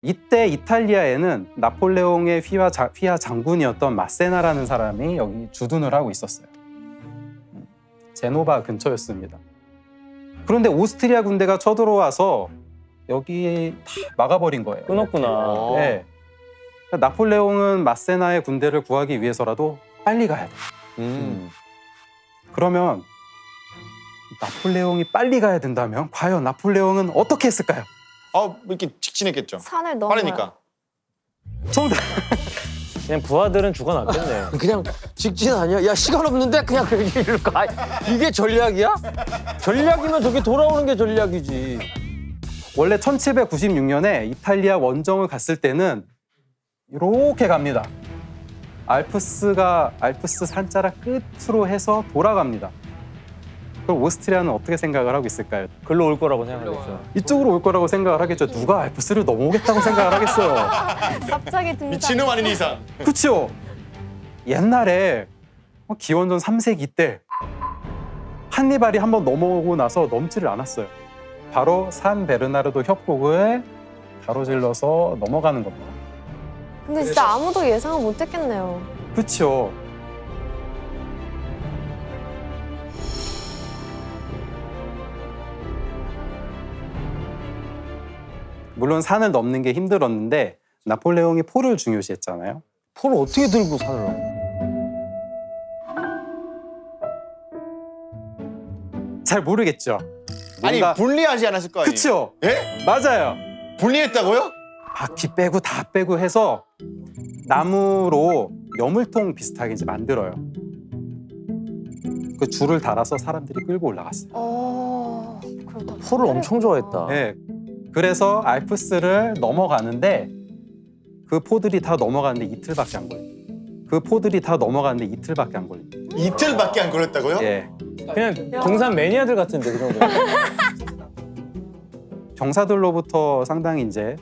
이때 이탈리아에는 나폴레옹의 휘하 장군이었던 마세나라는 사람이 여기 주둔을 하고 있었어요. 제노바 근처였습니다. 그런데 오스트리아 군대가 쳐들어와서 여기 다 막아버린 거예요. 끊었구나. 네. 나폴레옹은 마세나의 군대를 구하기 위해서라도 빨리 가야 돼. 그러면 나폴레옹이 빨리 가야 된다면 과연 나폴레옹은 어떻게 했을까요? 이렇게 직진했겠죠. 산을 넘어요. 빠르니까. 정답! 그냥 부하들은 죽어놨겠네. 그냥 직진 아니야? 야 시간 없는데 그냥 그 길을 가. 이게 전략이야? 전략이면 저기 돌아오는 게 전략이지. 원래 1796년에 이탈리아 원정을 갔을 때는 이렇게 갑니다. 알프스 산자락 끝으로 해서 돌아갑니다. 그럼 오스트리아는 어떻게 생각을 하고 있을까요? 글로 올 거라고 생각하겠죠. 이쪽으로 올 거라고 생각을 하겠죠. 누가 알프스를 넘어오겠다고 생각을 하겠어요. 갑자기 등장. 미친놈 아닌 이상. 그렇죠? 옛날에 기원전 3세기 때 한니발이 한번 넘어오고 나서 넘지를 않았어요. 바로 산 베르나르도 협곡을 가로질러서 넘어가는 겁니다. 근데 진짜 아무도 예상을 못했겠네요. 그렇죠? 물론 산을 넘는 게 힘들었는데 나폴레옹이 포를 중요시했잖아요. 포를 어떻게 들고 산을 넘어? 잘 모르겠죠? 아니 뭔가- 분리하지 않았을 거 아니에요? 그쵸? 예? 맞아요. 분리했다고요? 바퀴 빼고 다 빼고 해서 나무로 여물통 비슷하게 이제 만들어요. 그 줄을 달아서 사람들이 끌고 올라갔어요. 그러다 포를 엄청 좋아했다. 네. 그래서 알프스를 넘어가는데 그 포들이 다 넘어가는데 이틀밖에 안 걸려요. 이틀밖에 안 걸렸다고요? 예. 그냥 등산 매니아들 같은데 그 정도. 경사들로부터 상당히 이제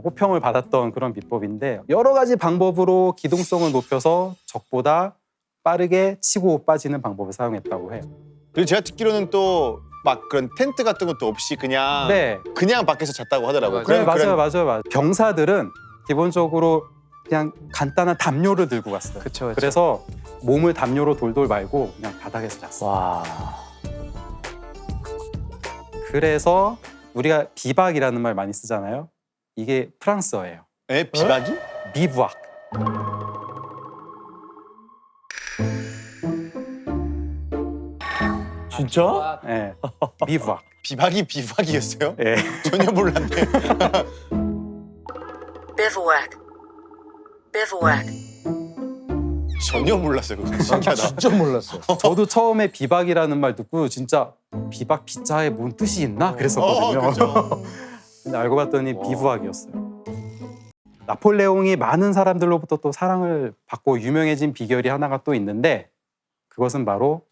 호평을 받았던 그런 비법인데 여러 가지 방법으로 기동성을 높여서 적보다 빠르게 치고 빠지는 방법을 사용했다고 해요. 그리고 제가 듣기로는 또 막 그런 텐트 같은 것도 없이 그냥 네, 그냥 밖에서 잤다고 하더라고요. 그래, 그런- 맞아요. 병사들은 기본적으로 그냥 간단한 담요를 들고 갔어요. 그쵸. 그래서 몸을 담요로 돌돌 말고 그냥 바닥에서 잤어요. 와. 그래서 우리가 비박이라는 말 많이 쓰잖아요. 이게 프랑스어예요. 비박이? 비부악. 진짜? 예. 비부악. 비박이였어요? 예. 전혀 몰랐네. Bivouac. Bivouac. 전혀 몰랐어요. 그거 신기하다. 진짜 몰랐어. 저도 처음에 비박이라는 말 듣고 진짜 비박 비자에 뭔 뜻이 있나 그랬었거든요. 그렇죠. 근데 알고 봤더니 비부학이었어요. 나폴레옹이 많은 사람들로부터 또 사랑을 받고 유명해진 비결이 하나가 또 있는데 그것은 바로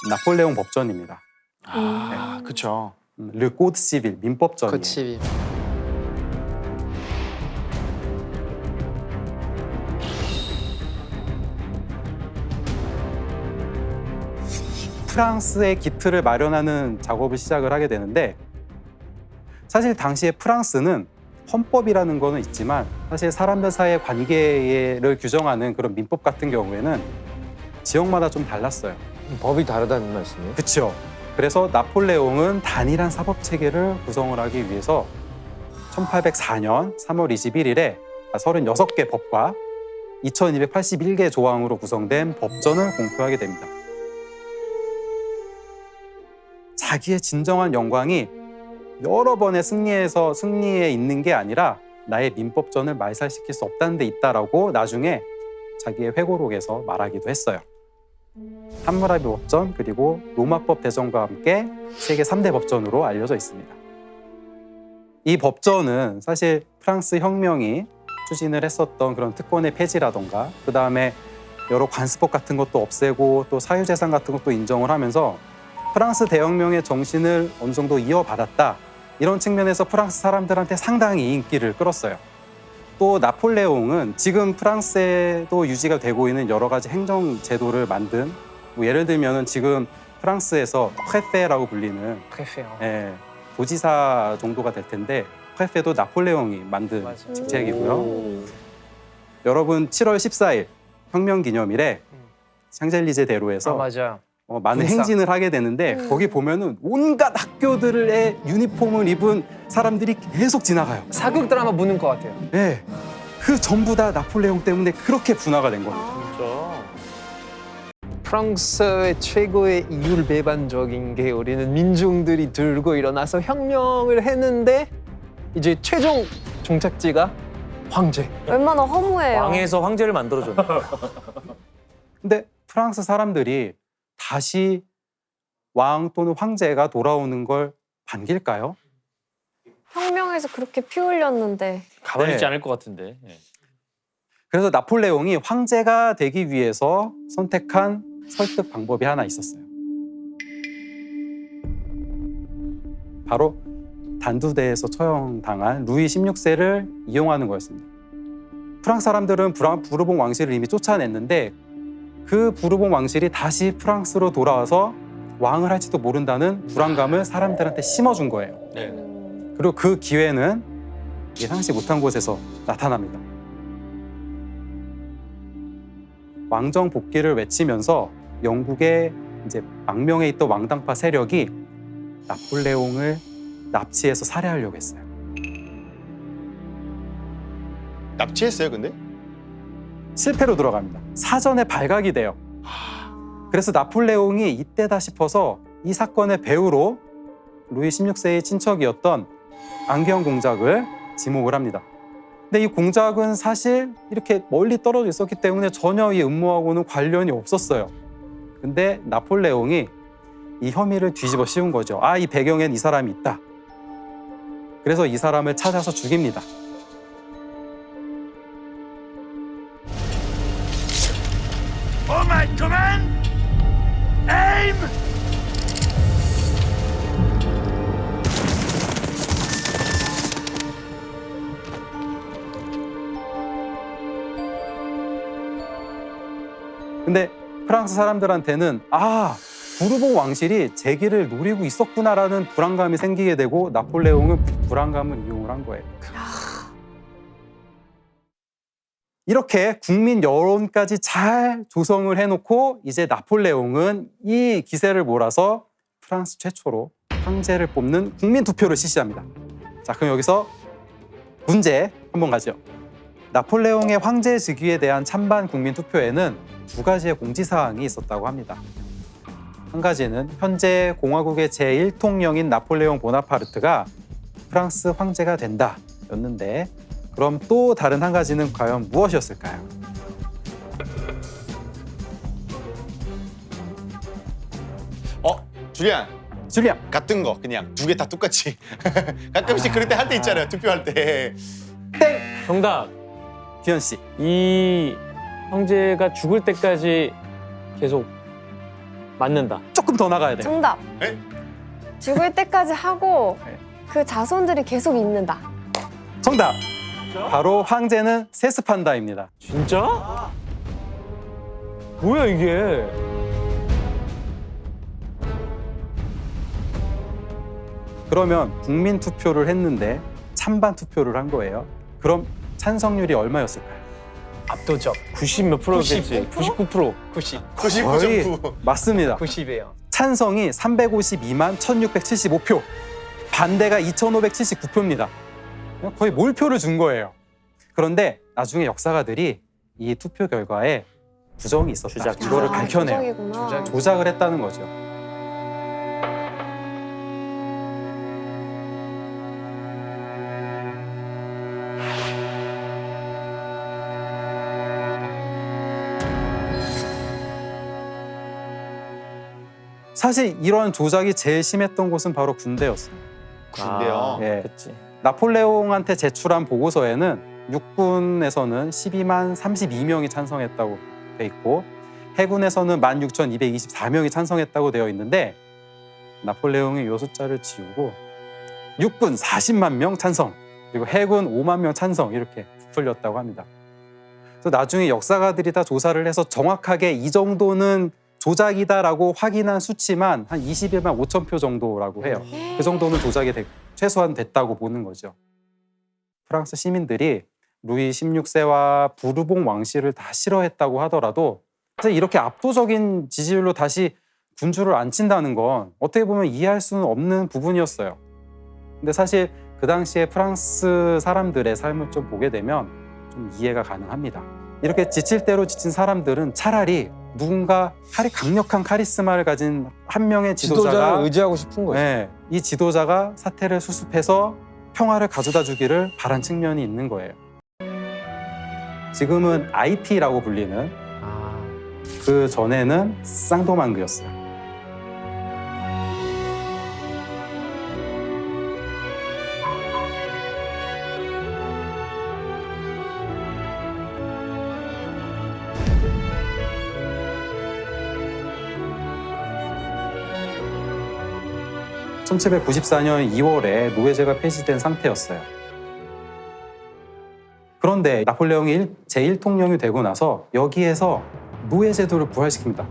나폴레옹 법전입니다. 그렇죠. 르 코드 시빌 민법전이에요. 그치. 프랑스의 기틀을 마련하는 작업을 시작을 하게 되는데 사실 당시에 프랑스는 헌법이라는 거는 있지만 사실 사람들 사이의 관계를 규정하는 그런 민법 같은 경우에는 지역마다 좀 달랐어요. 법이 다르다는 말씀이에요? 그렇죠. 그래서 나폴레옹은 단일한 사법 체계를 구성을 하기 위해서 1804년 3월 21일에 36개 법과 2281개 조항으로 구성된 법전을 공표하게 됩니다. 자기의 진정한 영광이 여러 번의 승리에 있는 게 아니라 나의 민법전을 말살시킬 수 없다는 데 있다라고 나중에 자기의 회고록에서 말하기도 했어요. 함무라비 법전 그리고 로마법 대전과 함께 세계 3대 법전으로 알려져 있습니다. 이 법전은 사실 프랑스 혁명이 추진을 했었던 그런 특권의 폐지라던가 그다음에 여러 관습법 같은 것도 없애고 또 사유재산 같은 것도 인정을 하면서 프랑스 대혁명의 정신을 어느 정도 이어받았다. 이런 측면에서 프랑스 사람들한테 상당히 인기를 끌었어요. 또 나폴레옹은 지금 프랑스에도 유지가 되고 있는 여러 가지 행정 제도를 만든 뭐 예를 들면 지금 프랑스에서 프레페라고 불리는 프레페요. 도지사 정도가 될 텐데 프레페도 나폴레옹이 만든 맞아. 책이고요. 여러분 7월 14일 혁명기념일에 샹젤리제 대로에서 맞아. 많은 행진을 하게 되는데 거기 보면은 온갖 학교들의 유니폼을 입은 사람들이 계속 지나가요. 사극 드라마 보는 것 같아요. 네, 그 전부 다 나폴레옹 때문에 그렇게 분화가 된 거예요. 진짜. 프랑스의 최고의 이율배반적인 게 우리는 민중들이 들고 일어나서 혁명을 했는데 이제 최종 종착지가 황제. 얼마나 허무해요. 왕에서 황제를 만들어줬네. 근데 프랑스 사람들이 다시 왕 또는 황제가 돌아오는 걸 반길까요? 혁명에서 그렇게 피 흘렸는데. 가만히 있지 네. 않을 것 같은데. 예. 그래서 나폴레옹이 황제가 되기 위해서 선택한 설득 방법이 하나 있었어요. 바로 단두대에서 처형당한 루이 16세를 이용하는 거였습니다. 프랑스 사람들은 부르봉 왕실을 이미 쫓아냈는데 그 부르봉 왕실이 다시 프랑스로 돌아와서 왕을 할지도 모른다는 불안감을 사람들한테 심어준 거예요. 그리고 그 기회는 예상치 못한 곳에서 나타납니다. 왕정 복귀를 외치면서 영국의 이제 망명에 있던 왕당파 세력이 나폴레옹을 납치해서 살해하려고 했어요. 납치했어요, 근데? 실패로 들어갑니다. 사전에 발각이 돼요. 그래서 나폴레옹이 이때다 싶어서 이 사건의 배우로 루이 16세의 친척이었던 안경 공작을 지목을 합니다. 근데 이 공작은 사실 이렇게 멀리 떨어져 있었기 때문에 전혀 이 음모하고는 관련이 없었어요. 근데 나폴레옹이 이 혐의를 뒤집어 씌운 거죠. 아, 이 배경엔 이 사람이 있다. 그래서 이 사람을 찾아서 죽입니다. 근데 프랑스 사람들한테는 부르봉 왕실이 제기를 노리고 있었구나라는 불안감이 생기게 되고 나폴레옹은 그 불안감을 이용을 한 거예요. 이렇게 국민 여론까지 잘 조성을 해놓고 이제 나폴레옹은 이 기세를 몰아서 프랑스 최초로 황제를 뽑는 국민 투표를 실시합니다. 자, 그럼 여기서 문제 한번 가죠. 나폴레옹의 황제 즉위에 대한 찬반 국민 투표에는 두 가지의 공지사항이 있었다고 합니다. 한 가지는 현재 공화국의 제1통령인 나폴레옹 보나파르트가 프랑스 황제가 된다 였는데, 그럼 또 다른 한 가지는 과연 무엇이었을까요? 줄리안, 줄리안. 같은 거 그냥 두 개 다 똑같이. 가끔씩 그럴 때 할 때 있잖아요, 투표할 때. 정답. 규현 씨. 이 황제가 죽을 때까지 계속 맞는다. 조금 더 나가야 돼요. 정답. 에? 죽을 때까지 하고 네. 그 자손들이 계속 있는다. 정답. 바로 황제는 세습한다입니다. 진짜? 뭐야 이게? 그러면 국민 투표를 했는데 찬반 투표를 한 거예요. 그럼 찬성률이 얼마였을까요? 압도적. 90 몇 프로겠지. 99%. 90. 99.9. 맞습니다. 90이에요. 찬성이 352만 1675표, 반대가 2579표입니다. 거의 몰표를 준 거예요. 그런데 나중에 역사가들이 이 투표 결과에 부정이 있었다. 주작. 이거를 밝혀내요. 조작이구나. 조작을 했다는 거죠. 사실 이런 조작이 제일 심했던 곳은 바로 군대였어요. 군대요. 예. 그렇지. 나폴레옹한테 제출한 보고서에는 육군에서는 12만 32명이 찬성했다고 돼 있고 해군에서는 16,224명이 찬성했다고 되어 있는데 나폴레옹이 이 숫자를 지우고 육군 40만 명 찬성, 그리고 해군 5만 명 찬성 이렇게 부풀렸다고 합니다. 그래서 나중에 역사가들이 다 조사를 해서 정확하게 이 정도는 조작이다라고 확인한 수치만 한 21만 5천 표 정도라고 해요. 그 정도는 조작이 최소한 됐다고 보는 거죠. 프랑스 시민들이 루이 16세와 부르봉 왕실을 다 싫어했다고 하더라도 사실 이렇게 압도적인 지지율로 다시 군주를 앉힌다는 건 어떻게 보면 이해할 수는 없는 부분이었어요. 근데 사실 그 당시에 프랑스 사람들의 삶을 좀 보게 되면 좀 이해가 가능합니다. 이렇게 지칠 대로 지친 사람들은 차라리 누군가 강력한 카리스마를 가진 한 명의 지도자가 지도자를 의지하고 싶은 거죠. 네, 이 지도자가 사태를 수습해서 평화를 가져다 주기를 바란 측면이 있는 거예요. 지금은 IT라고 불리는 그 전에는 쌍도망그였어요. (1794년 2월에) 노예제가 폐지된 상태였어요. 그런데 나폴레옹이 제1통령이 되고 나서 여기에서 노예제도를 부활시킵니다.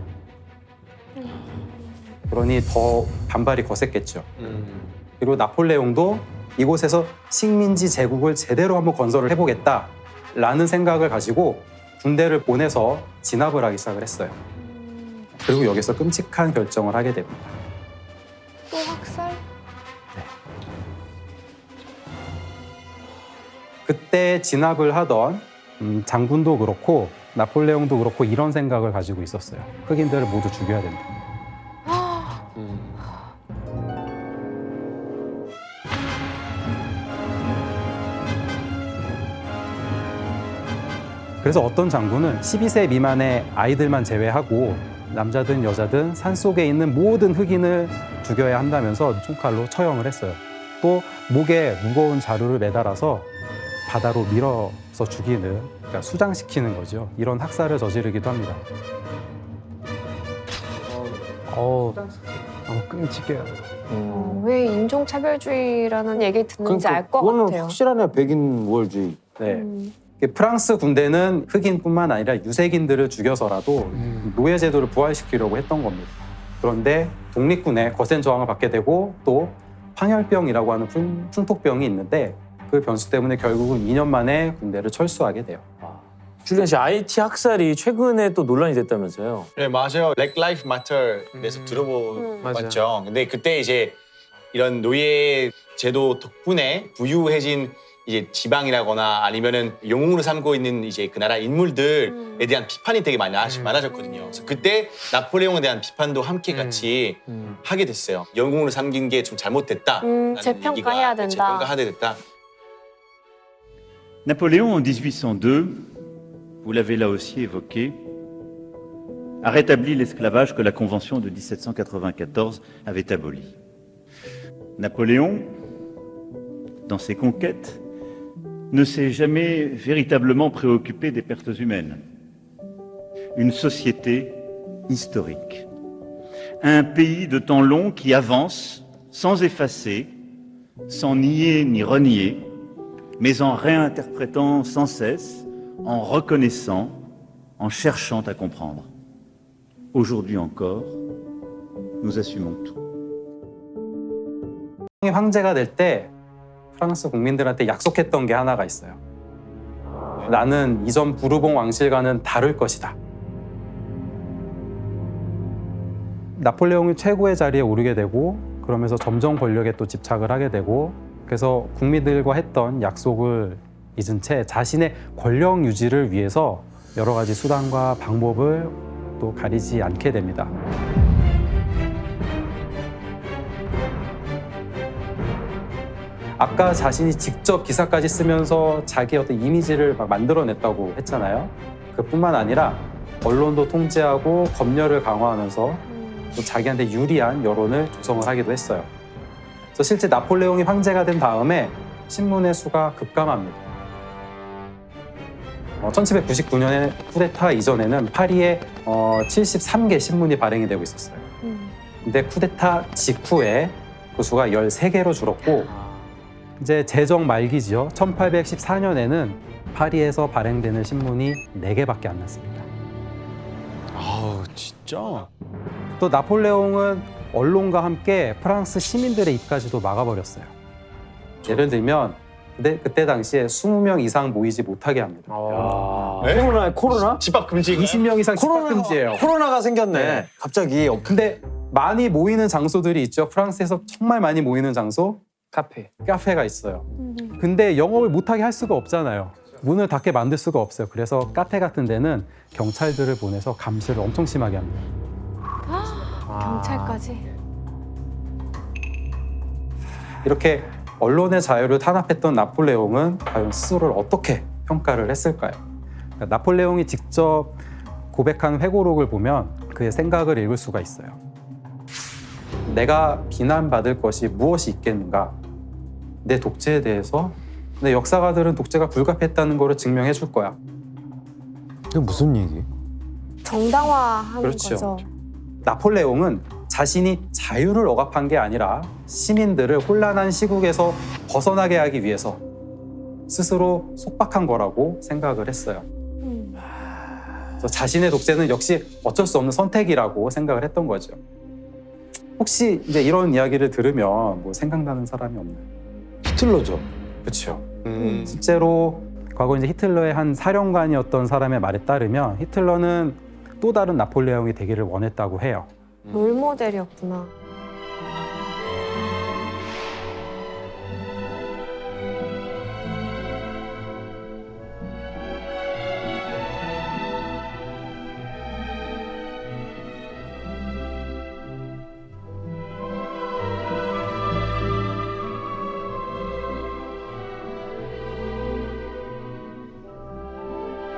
그러니 더 반발이 거셌겠죠. 그리고 나폴레옹도 이곳에서 식민지 제국을 제대로 한번 건설을 해보겠다라는 생각을 가지고 군대를 보내서 진압을 하기 시작을 했어요. 그리고 여기서 끔찍한 결정을 하게 됩니다. 또 학살? 그때 진압을 하던 장군도 그렇고 나폴레옹도 그렇고 이런 생각을 가지고 있었어요. 흑인들을 모두 죽여야 된다. 그래서 어떤 장군은 12세 미만의 아이들만 제외하고 남자든 여자든 산속에 있는 모든 흑인을 죽여야 한다면서 총칼로 처형을 했어요. 또 목에 무거운 자루를 매달아서 바다로 밀어서 죽이는, 그러니까 수장시키는 거죠. 이런 학살을 저지르기도 합니다. 끔찍해요. 왜 인종차별주의라는 얘기 듣는지 알 것 그거는 같아요. 확실하네, 백인 우월주의. 네. 프랑스 군대는 흑인뿐만 아니라 유색인들을 죽여서라도 노예제도를 부활시키려고 했던 겁니다. 그런데 독립군의 거센 저항을 받게 되고 또 황열병이라고 하는 풍토병이 있는데 그 변수 때문에 결국은 2년 만에 군대를 철수하게 돼요. 줄리안 씨, IT 학살이 최근에 또 논란이 됐다면서요? 네, 맞아요. Black Lives Matter에서 들어봤죠. 맞아요. 근데 그때 이제 이런 노예 제도 덕분에 부유해진 이제 지방이라거나 아니면은 영웅으로 삼고 있는 이제 그 나라 인물들에 대한 비판이 되게 많아졌거든요. 그래서 그때 나폴레옹에 대한 비판도 함께 같이 하게 됐어요. 영웅으로 삼긴 게 좀 잘못됐다. 재평가해야 된다. 재평가해야 됐다. Napoléon, en 1802, vous l'avez là aussi évoqué, a rétabli l'esclavage que la Convention de 1794 avait aboli. Napoléon, dans ses conquêtes, ne s'est jamais véritablement préoccupé des pertes humaines. Une société historique. Un pays de temps long qui avance sans effacer, sans nier ni renier, mais en réinterprétant sans cesse, en reconnaissant, en cherchant à comprendre. Aujourd'hui encore, nous assumons tout. 황제가 될 때 프랑스 국민들한테 약속했던 게 하나가 있어요. 나는 이전 부르봉 왕실과는 다를 것이다. 나폴레옹이 최고의 자리에 오르게 되고 그러면서 점점 권력에 또 집착을 하게 되고 그래서 국민들과 했던 약속을 잊은 채 자신의 권력 유지를 위해서 여러 가지 수단과 방법을 또 가리지 않게 됩니다. 아까 자신이 직접 기사까지 쓰면서 자기 어떤 이미지를 막 만들어냈다고 했잖아요. 그뿐만 아니라 언론도 통제하고 검열을 강화하면서 또 자기한테 유리한 여론을 조성을 하기도 했어요. 그래서 실제 나폴레옹이 황제가 된 다음에 신문의 수가 급감합니다. 1799년에 쿠데타 이전에는 파리에 73개 신문이 발행이 되고 있었어요. 근데 쿠데타 직후에 그 수가 13개로 줄었고 이제 제정 말기죠. 1814년에는 파리에서 발행되는 신문이 4개밖에 안 났습니다. 아우, 진짜? 또 나폴레옹은 언론과 함께 프랑스 시민들의 입까지도 막아버렸어요. 예를 들면 근데 그때 당시에 20명 이상 모이지 못하게 합니다. 네? 코로나? 집합 금지. 20명 이상 집합 금지예요. 코로나가 생겼네. 갑자기. 근데 많이 모이는 장소들이 있죠. 프랑스에서 정말 많이 모이는 장소, 카페가 있어요. 근데 영업을 못하게 할 수가 없잖아요. 문을 닫게 만들 수가 없어요. 그래서 카페 같은 데는 경찰들을 보내서 감시를 엄청 심하게 합니다. 경찰까지. 이렇게 언론의 자유를 탄압했던 나폴레옹은 과연 스스로를 어떻게 평가를 했을까요? 그러니까 나폴레옹이 직접 고백한 회고록을 보면 그의 생각을 읽을 수가 있어요. 내가 비난받을 것이 무엇이 있겠는가? 내 독재에 대해서 내 역사가들은 독재가 불가피했다는 것을 증명해 줄 거야. 이게 무슨 얘기? 정당화하는 그렇죠. 거죠. 나폴레옹은 자신이 자유를 억압한 게 아니라 시민들을 혼란한 시국에서 벗어나게 하기 위해서 스스로 속박한 거라고 생각을 했어요. 그래서 자신의 독재는 역시 어쩔 수 없는 선택이라고 생각을 했던 거죠. 혹시 이제 이런 이야기를 들으면 뭐 생각나는 사람이 없나요? 히틀러죠. 그렇죠. 실제로 과거 이제 히틀러의 한 사령관이었던 사람의 말에 따르면 히틀러는 또 다른 나폴레옹이 되기를 원했다고 해요. 롤모델이었구나.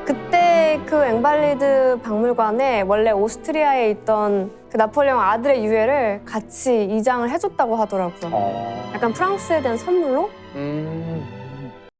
그때 그 앵발리드 박물관에 원래 오스트리아에 있던 그 나폴레옹 아들의 유해를 같이 이장을 해줬다고 하더라고요. 약간 프랑스에 대한 선물로?